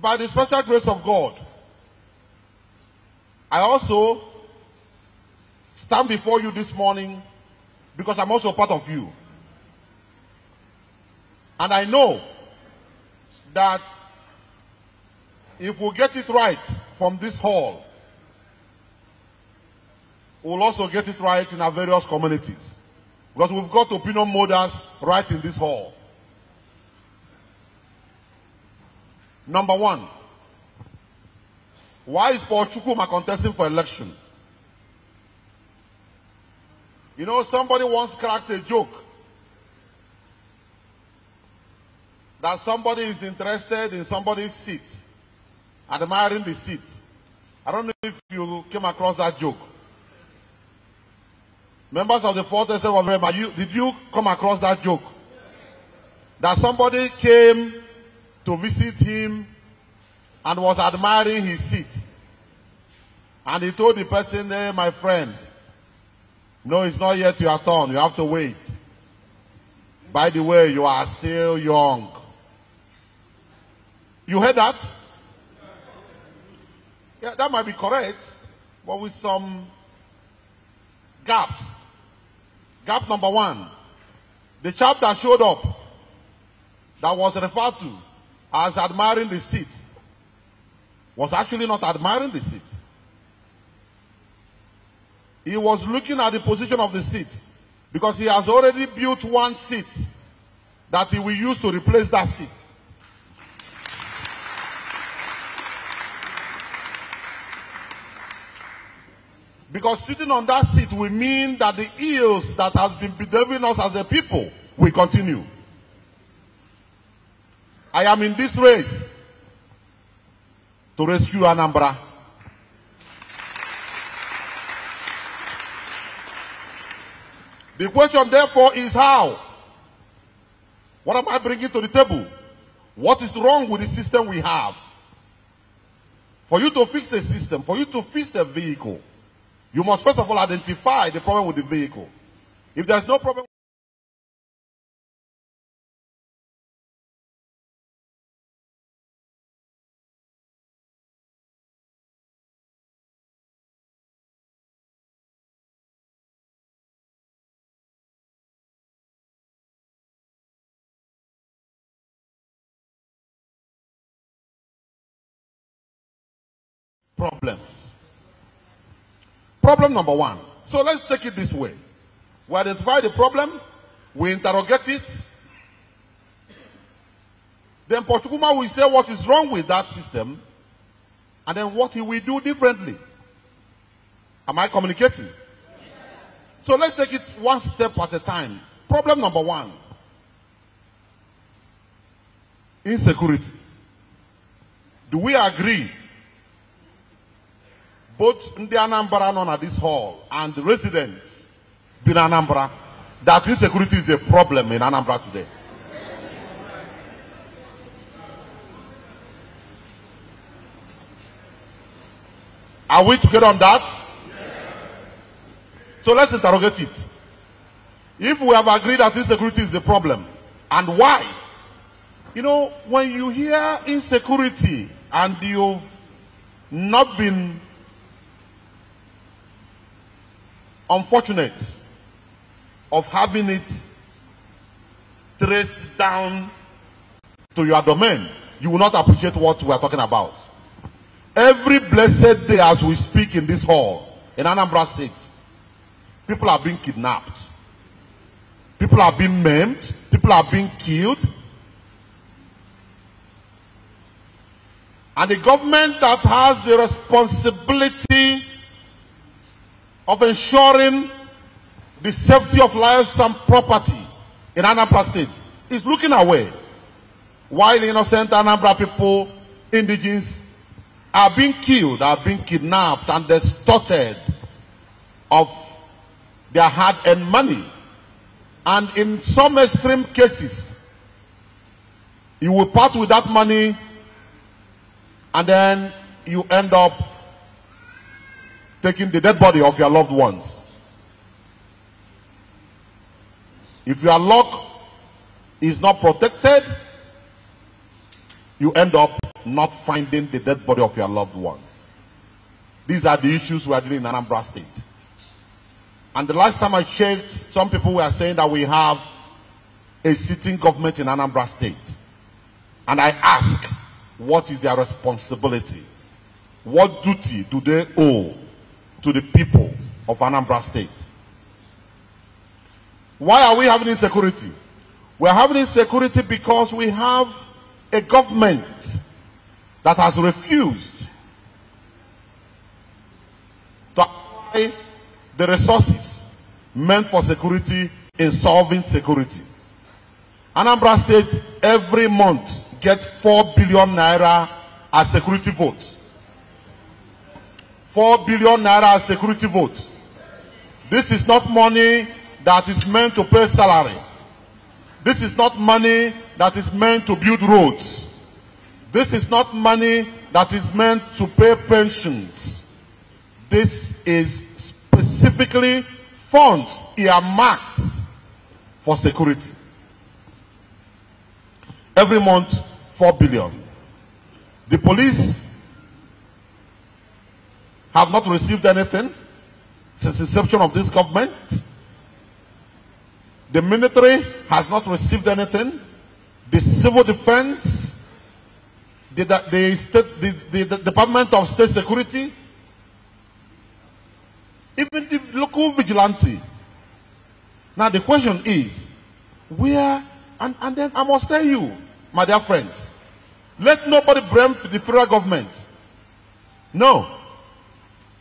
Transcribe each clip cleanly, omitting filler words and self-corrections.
by the special grace of God, I also stand before you this morning because I'm also part of you. And I know that if we get it right from this hall, we'll also get it right in our various communities. Because we've got opinion molders right in this hall. Number one, why is Paul Chukwuma contesting for election? You know, somebody once cracked a joke that somebody is interested in somebody's seat, admiring the seat. I don't know if you came across that joke. Members of the Fourth Estate of Rema, did you come across that joke? That somebody came to visit him and was admiring his seat. And he told the person, hey, my friend, no, it's not yet your turn. You have to wait. By the way, you are still young. You heard that? Yeah, that might be correct, but with some gaps. Gap number one, the chap that showed up, that was referred to as admiring the seat, was actually not admiring the seat. He was looking at the position of the seat because he has already built one seat that he will use to replace that seat. Because sitting on that seat will mean that the ills that has been bedeviling us as a people will continue. I am in this race to rescue Anambra. The question therefore is how? What am I bringing to the table? What is wrong with the system we have? For you to fix a system, for you to fix a vehicle, you must first of all identify the problem with the vehicle. If there's no problem, problems. Problem number one. So let's take it this way. We identify the problem, we interrogate it, then Paul Chukwuma will say what is wrong with that system, and then what he will do differently. Am I communicating? So let's take it one step at a time. Problem number one. Insecurity. Do we agree, both in the Anambra known at this hall and the residents in Anambra, that insecurity is a problem in Anambra today? Are we together on that? Yes. So let's interrogate it. If we have agreed that insecurity is the problem, and why? You know, when you hear insecurity and you've not been unfortunate of having it traced down to your domain, you will not appreciate what we are talking about. Every blessed day as we speak in this hall in Anambra State, people are being kidnapped, people are being maimed, people are being killed, and the government that has the responsibility of ensuring the safety of lives and property in Anambra State is looking away, while innocent Anambra people, indigenes, are being killed, are being kidnapped and extorted of their hard-earned money. And in some extreme cases, you will part with that money and then you end up taking the dead body of your loved ones. If your luck is not protected, you end up not finding the dead body of your loved ones. These are the issues we are dealing in Anambra State. And the last time I checked, some people were saying that we have a sitting government in Anambra State. And I ask, what is their responsibility? What duty do they owe to the people of Anambra State? Why are we having insecurity? We are having insecurity because we have a government that has refused to apply the resources meant for security in solving security. Anambra State every month gets 4 billion naira as security votes. 4 billion naira as security votes. This is not money that is meant to pay salary. This is not money that is meant to build roads. This is not money that is meant to pay pensions. This is specifically funds earmarked for security. Every month, 4 billion. The police have not received anything since the inception of this government. The military has not received anything. The civil defense, the Department of State Security, even the local vigilante. Now the question is, where, and then I must tell you, my dear friends, let nobody blame the federal government. No.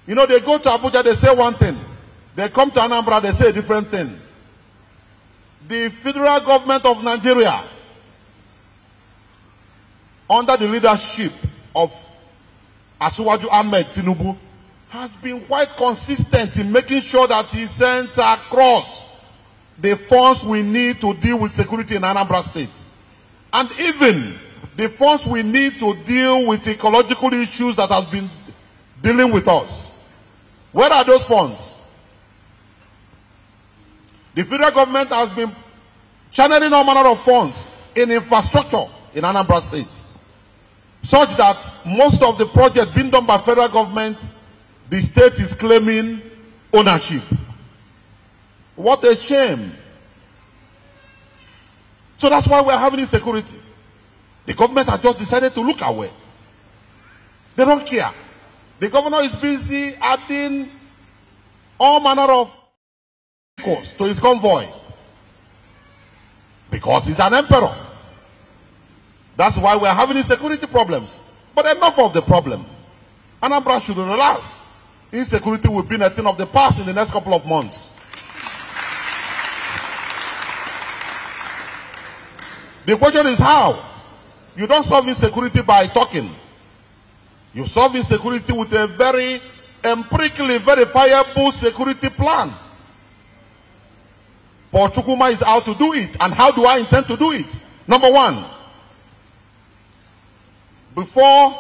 You know, they go to Abuja, they say one thing. They come to Anambra, they say a different thing. The federal government of Nigeria, under the leadership of Asiwaju Ahmed Tinubu, has been quite consistent in making sure that he sends across the funds we need to deal with security in Anambra State. And even the funds we need to deal with ecological issues that has been dealing with us. Where are those funds? The federal government has been channeling all manner of funds in infrastructure in Anambra State, such that most of the projects being done by federal government, the state is claiming ownership. What a shame. So that's why we're having insecurity. The government has just decided to look away. They don't care. The governor is busy adding all manner of vehicles to his convoy because he's an emperor. That's why we're having insecurity problems. But enough of the problem. Anambra should relax. Insecurity will be a thing of the past in the next couple of months. The question is how? You don't solve insecurity by talking. You solve insecurity with a very empirically verifiable security plan. But Chukwuma is out to do it. And how do I intend to do it? Number one, before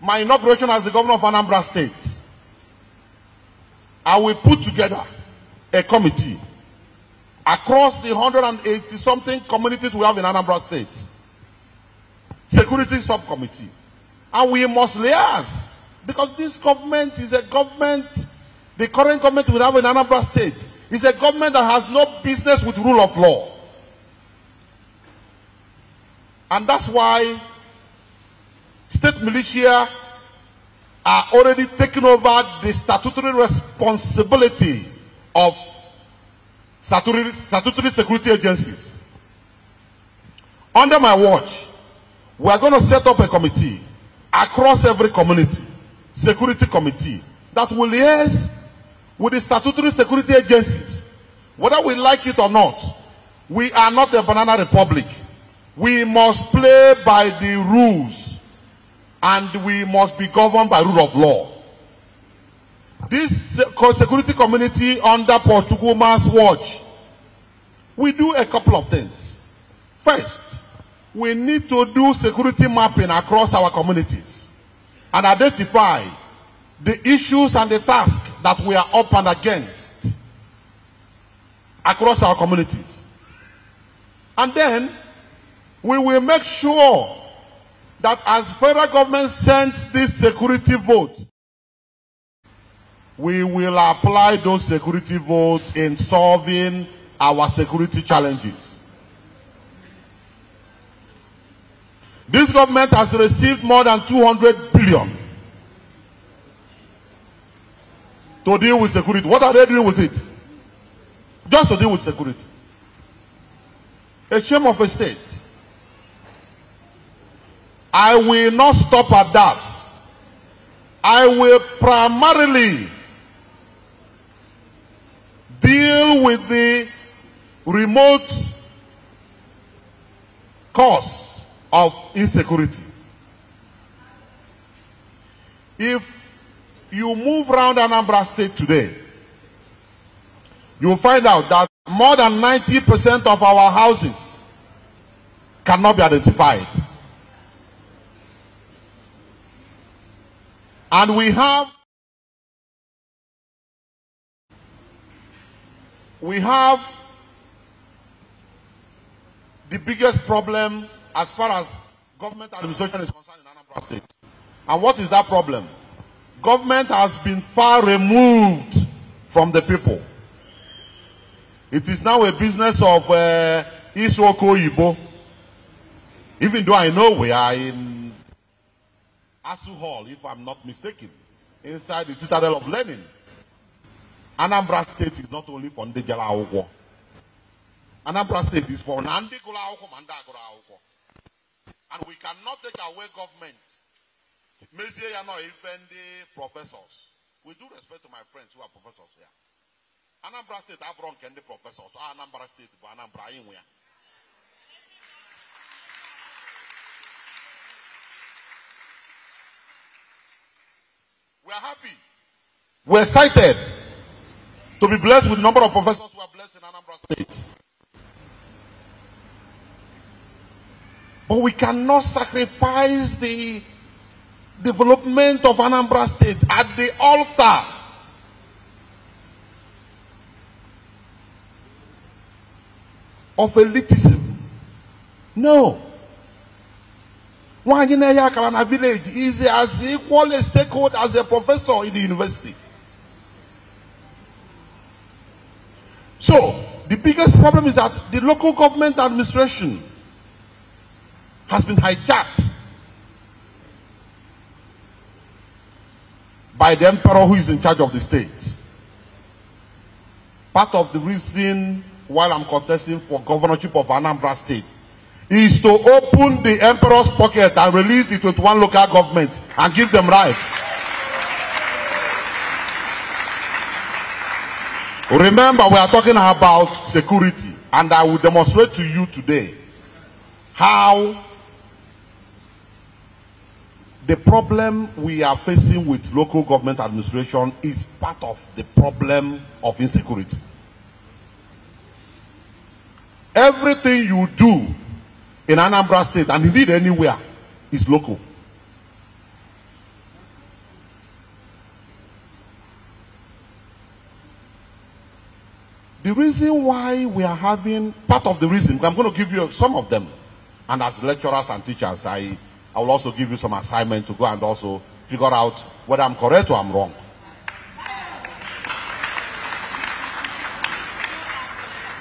my inauguration as the governor of Anambra State, I will put together a committee across the 180-something communities we have in Anambra State. Security subcommittee. And we must liaise, because this government is a government, the current government we have in Anambra State is a government that has no business with rule of law. And that's why state militia are already taking over the statutory responsibility of statutory security agencies. Under my watch, we are going to set up a committee across every community, security committee, that will liaise with the statutory security agencies. Whether we like it or not, we are not a banana republic. We must play by the rules, and we must be governed by rule of law. This security community under Chukwuma's watch, we do a couple of things. First, we need to do security mapping across our communities and identify the issues and the tasks that we are up and against across our communities. And then we will make sure that as federal government sends this security vote, we will apply those security votes in solving our security challenges. This government has received more than 200 billion to deal with security. What are they doing with it? Just to deal with security. A shame of a state. I will not stop at that. I will primarily deal with the remote cause of insecurity. If you move around Anambra State today, you will find out that more than 90% of our houses cannot be identified. And we have the biggest problem as far as government administration is concerned in Anambra State. And what is that problem? Government has been far removed from the people. It is now a business of Isoko Ibo. Even though I know we are in Asu Hall, if I'm not mistaken, inside the Citadel of Lenin. Anambra State is not only for Ndejala Aukwo. Anambra State is for Nandi Gula Aukwo, Manda Gula Aukwo. And we cannot take away government. Mezie ya no ifendi professors. With due respect to my friends who are professors here. Anambra State have wrong the professors. Anambra State, but Anambra Inwe. We are happy. We are excited to be blessed with the number of professors who are blessed in Anambra State. But we cannot sacrifice the development of Anambra State at the altar of elitism. No. Wanyina Kalana village is as equal a stakeholder as a professor in the university. So, the biggest problem is that the local government administration has been hijacked by the emperor who is in charge of the state. Part of the reason why I'm contesting for governorship of Anambra State is to open the emperor's pocket and release the 21 local government and give them right. Remember, we are talking about security, and I will demonstrate to you today how the problem we are facing with local government administration is part of the problem of insecurity. Everything you do in Anambra State, and indeed anywhere, is local. The reason why we are having, part of the reason, I'm going to give you some of them, and as lecturers and teachers, I will also give you some assignment to go and also figure out whether I'm correct or I'm wrong.